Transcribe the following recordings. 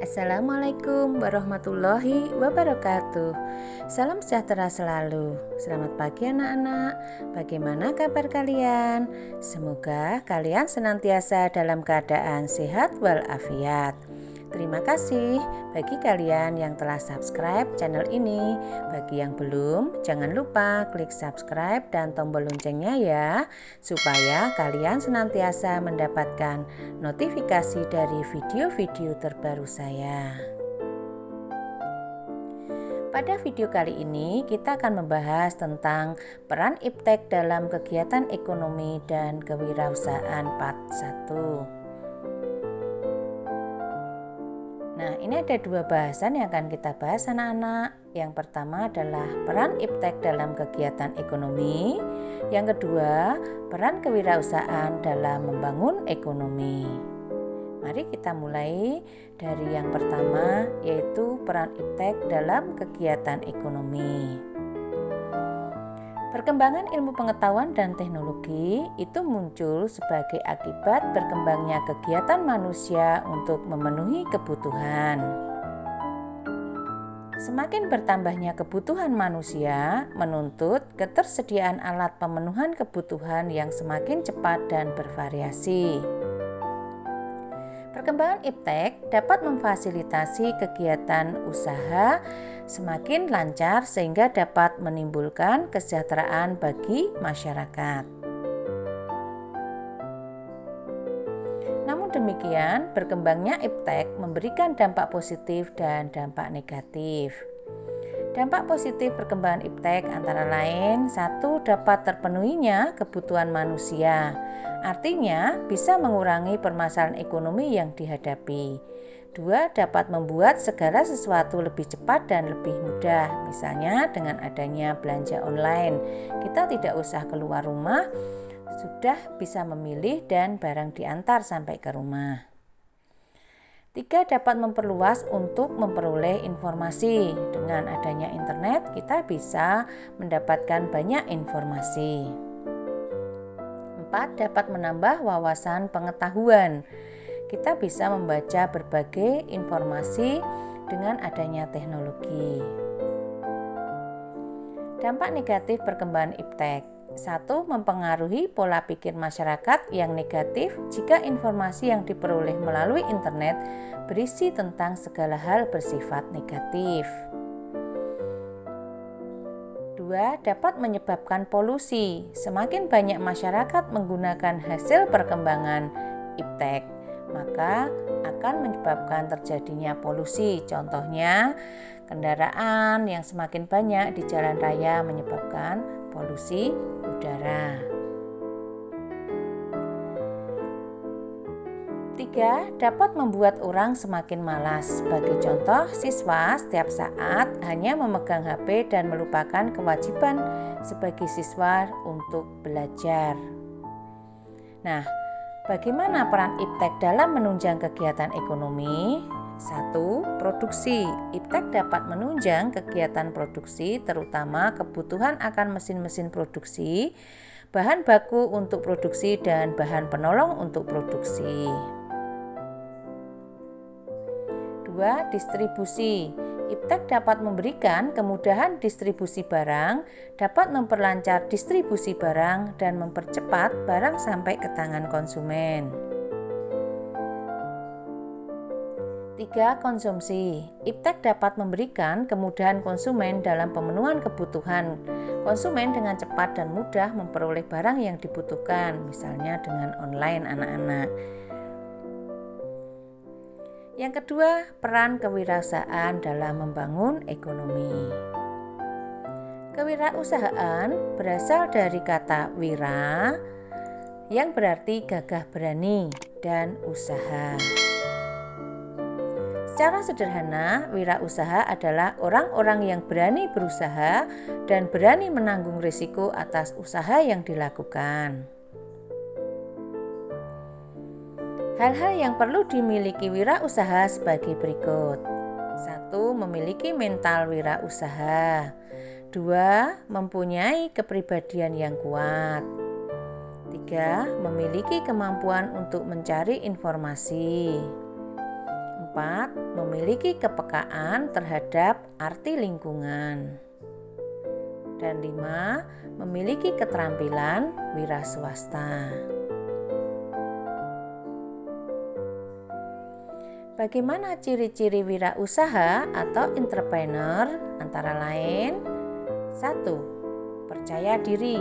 Assalamualaikum warahmatullahi wabarakatuh. Salam sejahtera selalu. Selamat pagi anak-anak. Bagaimana kabar kalian? Semoga kalian senantiasa dalam keadaan sehat walafiat. Terima kasih bagi kalian yang telah subscribe channel ini. Bagi yang belum, jangan lupa klik subscribe dan tombol loncengnya ya, supaya kalian senantiasa mendapatkan notifikasi dari video-video terbaru saya. Pada video kali ini kita akan membahas tentang peran iptek dalam kegiatan ekonomi dan kewirausahaan part 1. Nah, ini ada dua bahasan yang akan kita bahas anak-anak. Yang pertama adalah peran iptek dalam kegiatan ekonomi. Yang kedua, peran kewirausahaan dalam membangun ekonomi. Mari kita mulai dari yang pertama, yaitu peran iptek dalam kegiatan ekonomi. Perkembangan ilmu pengetahuan dan teknologi itu muncul sebagai akibat berkembangnya kegiatan manusia untuk memenuhi kebutuhan. Semakin bertambahnya kebutuhan manusia menuntut ketersediaan alat pemenuhan kebutuhan yang semakin cepat dan bervariasi. Perkembangan iptek dapat memfasilitasi kegiatan usaha semakin lancar sehingga dapat menimbulkan kesejahteraan bagi masyarakat. Namun demikian, berkembangnya iptek memberikan dampak positif dan dampak negatif. Dampak positif perkembangan iptek antara lain: 1. Dapat terpenuhinya kebutuhan manusia, artinya bisa mengurangi permasalahan ekonomi yang dihadapi. 2. Dapat membuat segala sesuatu lebih cepat dan lebih mudah, misalnya dengan adanya belanja online. Kita tidak usah keluar rumah, sudah bisa memilih dan barang diantar sampai ke rumah. 3. Dapat memperluas untuk memperoleh informasi. Dengan adanya internet, kita bisa mendapatkan banyak informasi. 4. Dapat menambah wawasan pengetahuan. Kita bisa membaca berbagai informasi dengan adanya teknologi. Dampak negatif perkembangan iptek. 1. Mempengaruhi pola pikir masyarakat yang negatif jika informasi yang diperoleh melalui internet berisi tentang segala hal bersifat negatif. 2. Dapat menyebabkan polusi. Semakin banyak masyarakat menggunakan hasil perkembangan iptek, maka akan menyebabkan terjadinya polusi. Contohnya, kendaraan yang semakin banyak di jalan raya menyebabkan polusi udara. 3. Dapat membuat orang semakin malas. Sebagai contoh, siswa setiap saat hanya memegang HP dan melupakan kewajiban sebagai siswa untuk belajar. Nah, bagaimana peran iptek dalam menunjang kegiatan ekonomi? 1. Produksi. Iptek dapat menunjang kegiatan produksi, terutama kebutuhan akan mesin-mesin produksi, bahan baku untuk produksi, dan bahan penolong untuk produksi. 2. Distribusi. Iptek dapat memberikan kemudahan distribusi barang, dapat memperlancar distribusi barang, dan mempercepat barang sampai ke tangan konsumen. 3. Konsumsi. Iptek dapat memberikan kemudahan konsumen dalam pemenuhan kebutuhan konsumen dengan cepat dan mudah memperoleh barang yang dibutuhkan, misalnya dengan online anak-anak. Yang kedua, peran kewirausahaan dalam membangun ekonomi. Kewirausahaan berasal dari kata wira yang berarti gagah berani dan usaha. Secara sederhana, wirausaha adalah orang-orang yang berani berusaha dan berani menanggung risiko atas usaha yang dilakukan. Hal-hal yang perlu dimiliki wirausaha sebagai berikut. 1. Memiliki mental wirausaha. 2. Mempunyai kepribadian yang kuat. 3. Memiliki kemampuan untuk mencari informasi. 4. 4. Memiliki kepekaan terhadap arti lingkungan. Dan 5. Memiliki keterampilan wiraswasta. Bagaimana ciri-ciri wirausaha atau entrepreneur? Antara lain 1. Percaya diri.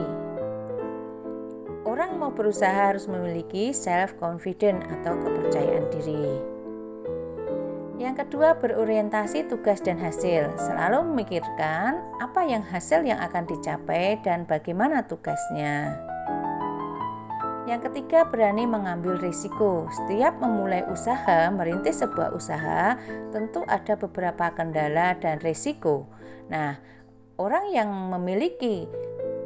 Orang mau berusaha harus memiliki self-confidence atau kepercayaan diri. Yang kedua, berorientasi tugas dan hasil. Selalu memikirkan apa yang hasil yang akan dicapai dan bagaimana tugasnya. Yang ketiga, berani mengambil risiko. Setiap memulai usaha, merintis sebuah usaha, tentu ada beberapa kendala dan risiko. Nah, orang yang memiliki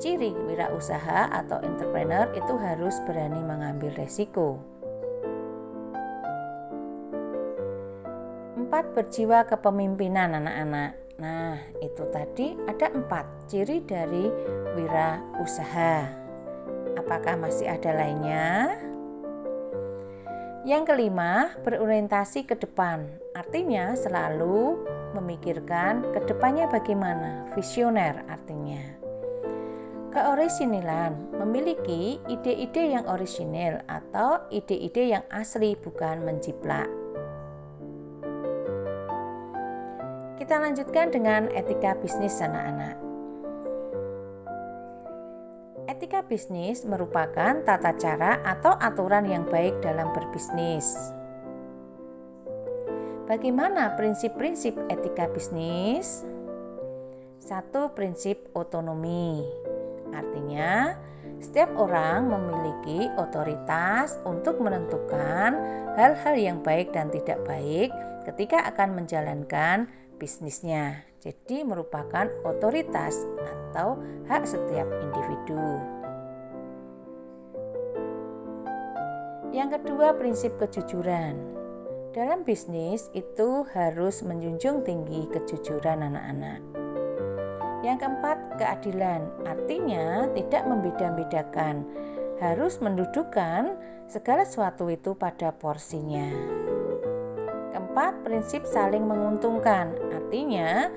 ciri wirausaha atau entrepreneur itu harus berani mengambil risiko. 4. Berjiwa kepemimpinan anak-anak. Nah, itu tadi ada 4 ciri dari wirausaha. Apakah masih ada lainnya? Yang kelima, berorientasi ke depan. Artinya selalu memikirkan ke depannya bagaimana, visioner artinya. Keorisinalan, memiliki ide-ide yang orisinil atau ide-ide yang asli, bukan menjiplak. Kita lanjutkan dengan etika bisnis anak-anak. Etika bisnis merupakan tata cara atau aturan yang baik dalam berbisnis. Bagaimana prinsip-prinsip etika bisnis? 1. Prinsip otonomi. Artinya, setiap orang memiliki otoritas untuk menentukan hal-hal yang baik dan tidak baik ketika akan menjalankan bisnisnya. Jadi merupakan otoritas atau hak setiap individu. Yang kedua, prinsip kejujuran. Dalam bisnis itu harus menjunjung tinggi kejujuran anak-anak. Yang keempat, keadilan. Artinya tidak membeda-bedakan, harus mendudukkan segala sesuatu itu pada porsinya. Keempat, prinsip saling menguntungkan. Artinya,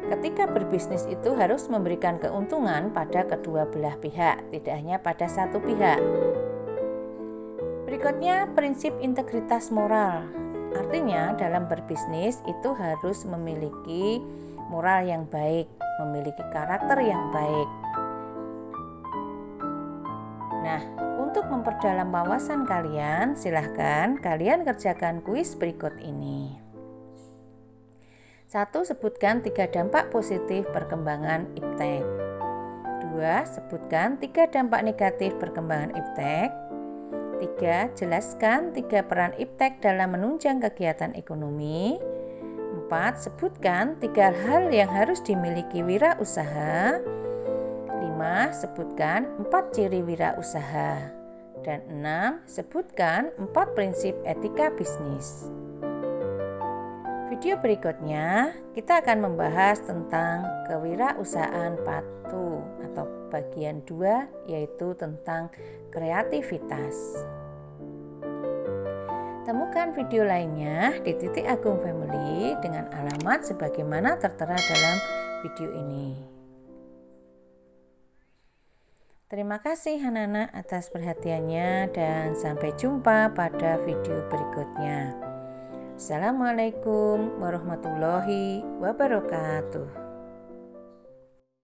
ketika berbisnis itu harus memberikan keuntungan pada kedua belah pihak, tidak hanya pada satu pihak. Berikutnya, prinsip integritas moral. Artinya, dalam berbisnis itu harus memiliki moral yang baik, memiliki karakter yang baik. Nah, untuk memperdalam wawasan kalian, silahkan kalian kerjakan kuis berikut ini. 1. Sebutkan 3 dampak positif perkembangan iptek. 2. Sebutkan 3 dampak negatif perkembangan iptek. 3. Jelaskan 3 peran iptek dalam menunjang kegiatan ekonomi. 4. Sebutkan 3 hal yang harus dimiliki wirausaha. 5. Sebutkan 4 ciri wirausaha. Dan 6. Sebutkan 4 prinsip etika bisnis. Video berikutnya kita akan membahas tentang kewirausahaan part 2 atau bagian 2, yaitu tentang kreativitas. Temukan video lainnya di Titik Agung Family dengan alamat sebagaimana tertera dalam video ini. Terima kasih anak-anak atas perhatiannya dan sampai jumpa pada video berikutnya. Assalamualaikum warahmatullahi wabarakatuh.